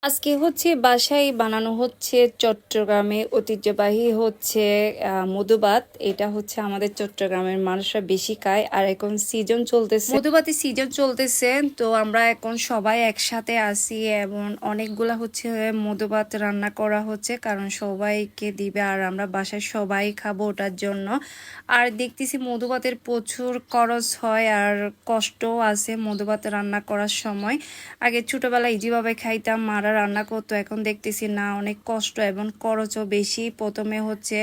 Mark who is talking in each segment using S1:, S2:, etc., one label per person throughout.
S1: আজকে হচ্ছে বাসায় বানানো হচ্ছে চট্টগ্রামে ঐতিহ্যবাহী হচ্ছে মধুবাত। এটা হচ্ছে আমাদের চট্টগ্রামের মানুষরা বেশি খায়। আর এখন সিজন চলতেছে, মধুবাতের সিজন চলতেছে, তো আমরা এখন সবাই একসাথে আছি এবং অনেকগুলা হচ্ছে মধুবাত রান্না করা হচ্ছে, কারণ সবাইকে দিবে আর আমরা বাসায় সবাই খাবো ওটার জন্য। আর দেখতেছি মধুবাতের প্রচুর খরচ হয় আর কষ্টও আছে মধুবাত রান্না করার সময়। আগে ছোটবেলায় যেভাবে খাইতাম মারা রান্না করতো, এখন দেখতেছি না, অনেক কষ্ট এবং খরচও বেশি। প্রথমে হচ্ছে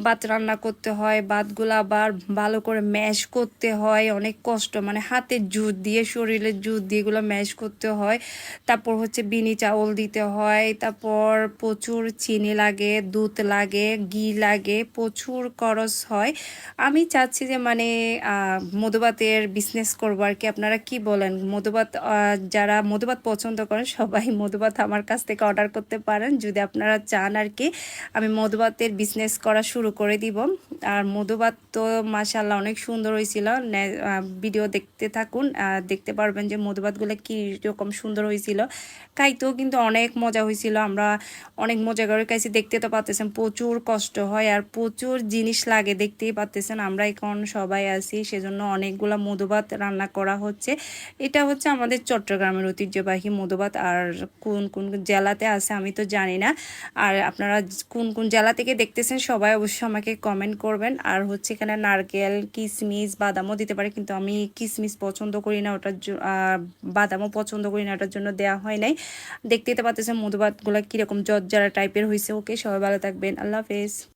S1: ভাত রান্না করতে হয়, ভাতগুলো আবার ভালো করে ম্যাশ করতে হয়, অনেক কষ্ট, মানে হাতের জুত দিয়ে শরীরের জুত দিয়ে এগুলো ম্যাশ করতে হয়। তারপর হচ্ছে বিনি চাউল দিতে হয়, তারপর প্রচুর চিনি লাগে, দুধ লাগে, ঘি লাগে, প্রচুর খরচ হয়। আমি চাচ্ছি যে মানে মধুবাতের বিজনেস করবো আর কি। আপনারা কি বলেন? মধুবাত যারা মধুবাত পছন্দ করেন সবাই মধুবাত আমার কাছ থেকে অর্ডার করতে পারেন যদি আপনারা চান আর কি। আমি মধুবাতের বিজনেস করা শুরু করে দিব। আর মধুবাত তো মাশাআল্লাহ অনেক সুন্দর হয়েছিল। ভিডিও দেখতে থাকুন, দেখতে পারবেন যে মধুবাতগুলো কী রকম সুন্দর হয়েছিল। খাইতেও কিন্তু অনেক মজা হয়েছিল, আমরা অনেক মজা করে খাইছি। দেখতে তো পাচ্ছেন প্রচুর কষ্ট হয় আর প্রচুর জিনিস লাগে, দেখতেই পাচ্ছেন। আমরা এখন সবাই আছি সেজন্য অনেকগুলা মধুবাত রান্না করা হচ্ছে। এটা হচ্ছে আমাদের চট্টগ্রামের ঐতিহ্যবাহী মধুবাত। আর কোন কোন জেলাতে আছে আমি তো জানি না। আর আপনারা কোন কোন জেলা থেকে দেখতেছেন সবাই অবশ্যই আমাকে কমেন্ট করবেন। আর হচ্ছে এখানে নারকেল, কিশমিশ, বাদামও দিতে পারে, কিন্তু আমি কিশমিশ পছন্দ করি না, ওটার বাদামও পছন্দ করি না, ওটার জন্য দেওয়া হয় নাই। দেখতেই তো পাচ্ছেন মধুবাতগুলো কীরকম জর্জরা টাইপের হয়েছে। ওকে, সবাই ভালো থাকবেন, আল্লাহ হাফেজ।